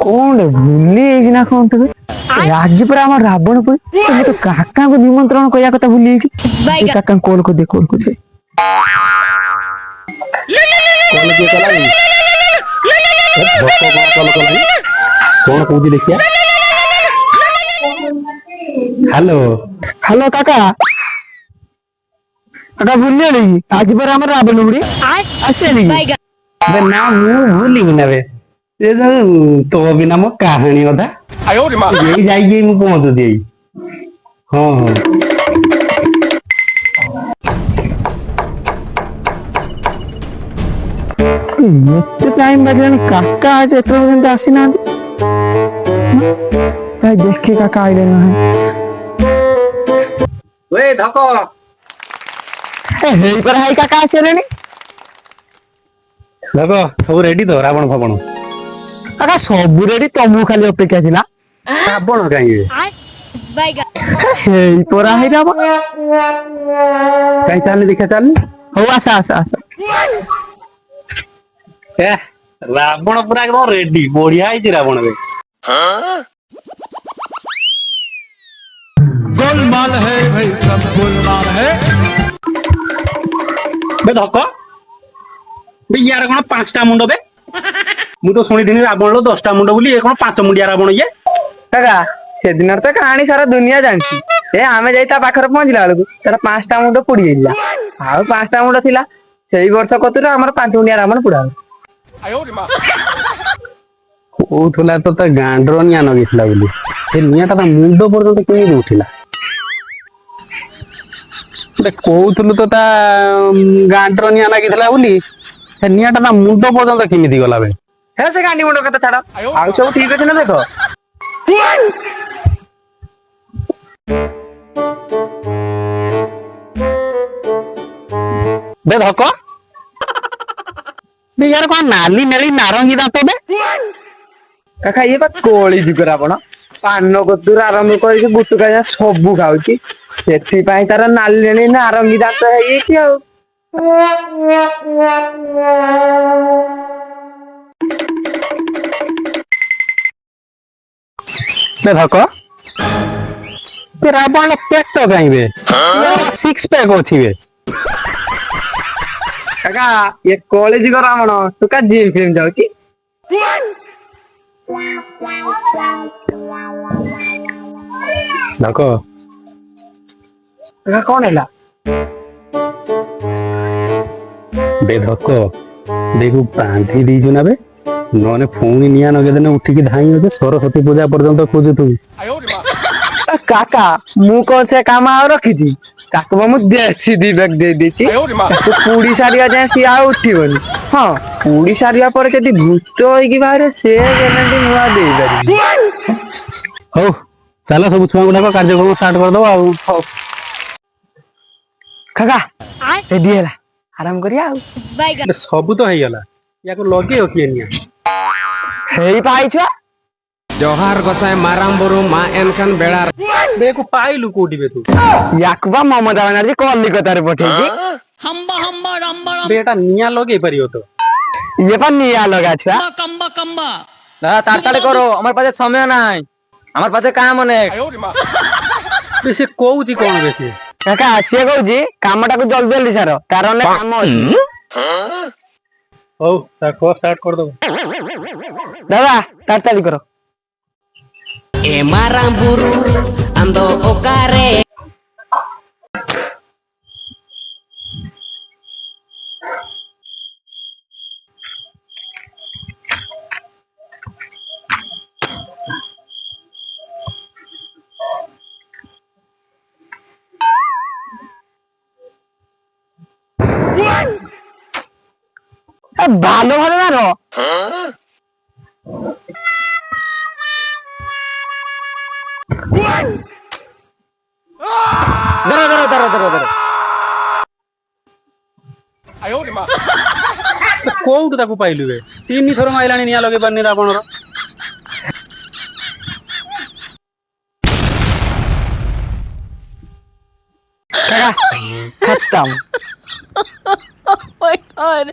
कौन भूली ना कौन तो आज पर आम रावण पर तो काका को निमंत्रण कया कथा भूली काका कॉल को दे कॉल को दे कॉल किए कला कॉल कला कौन कहूँ देखिया हेलो हेलो काका काका भूलिए नहीं आज पर आम रावण उड़ी आसे नहीं ना मु भूली ना बे तो बिना मो कहानी अदा यही जाइए मु पहुंच दे हाँ हाँ एते टाइम बजन काका आज एतरो दिन आसी ना काय देखे काका आइले ना ओए धको ए हेई पर हाई काका आसे रे धको सब रेडी तो रावण फबण काका सब रेडी तमु खाली अपेक्षा थिला रावण काई हेई पर हाई रावण काई चल देखा चल हो आसा आसा आसा ए रावण पूरा एकदम रेडी बढ़िया है रावण बे गोलमाल है भाई सब गोलमाल है बे धको बे यार कोन पांचटा मुंड बे मु तो सुनी दिनी रावण लो 10टा मुंड बोली ए कोन पांच मुंडिया रावण ये काका से दिन तो कहानी सारा दुनिया जानची ए आमे जाइता पाखर पहुंचला बेलकु तार 5टा मुंड पुड़ी गेला आ 5टा मुंड थिला सेई वर्ष कतुरा हमर 5 मुंडिया रावण पुड़ा कौला तो गांडर निया नगीला बोली से निया मुंड पर्यंत केमी उठिला कौलु तो गांडर निया लगी बोली से निया मुंड पर्यंत केमी गला बे हे से गांडी मुंड कथा छाड़ आ सब ठीक अछि ना देखो बे धको बे यार कौन नाली नेली नारंगी दांत बे काका ये बा कोली जुगर आपण पान कतुर आरंभ कर गुटुका जा सबु खाउची सेठी पाई तार नाली नेली नारंगी दांत हेई कि आ बे धको ते रावण पेट तो काई बे सिक्स पैक अछि बे काका ये कोली जुगर आपण तू का जिम फिल्म जाउची धको काका कौन हैला बे धको देखू बांधी दीजु ना बे नने फोन निया नगे देने उठी धाई होते सरस्वती पूजा पर्यंत खोजु तू काका मु कौन से काम आ रखी थी काका मु देसी दी बैग दे देची तो पूरी सारिया जाए सी आ उठिबनी हां पूरी सारिया पर जदी भूत होई कि बाहर से ग्यारंटी नुआ दे दरी हो चलो सब छुआ गुडा कार्यक्रम स्टार्ट कर दो आ हो काका रेडी हैला आराम करिया सब तो है गला याको लगे हो किए निया हेई पाई छुआ जोहार गोसाई माराम बुरु मा एनखान बेड़ार बे को पाइलु कोडी बे तू याकबा ममता बनर्जी कलिकता रे पठेजी हम्बा हम्बा रम्बा बेटा निया लगे परियो तो ये पर निया लगा छुआ कम्बा कम्बा दादा ताड़ताड़ी करो हमारे पास समय নাই আমার পাশে কাম অনেক बेसे कोउची कोन बेसे কাকা সে কইজি কামটাকে জলদি জলদি সারো কারণে কাম আছে हो को स्टार्ट कर दो দাদা তাড়াতাড়ি করো ए माराम बुरु आंदो ओकारे ভালো ভালো মারো ধরো ধরো ধরো ধরো ধরো कोउट ताको पाइलु बे तीन थर माइलानी निया लगे बन्नी रावणर खत्म Oh my god.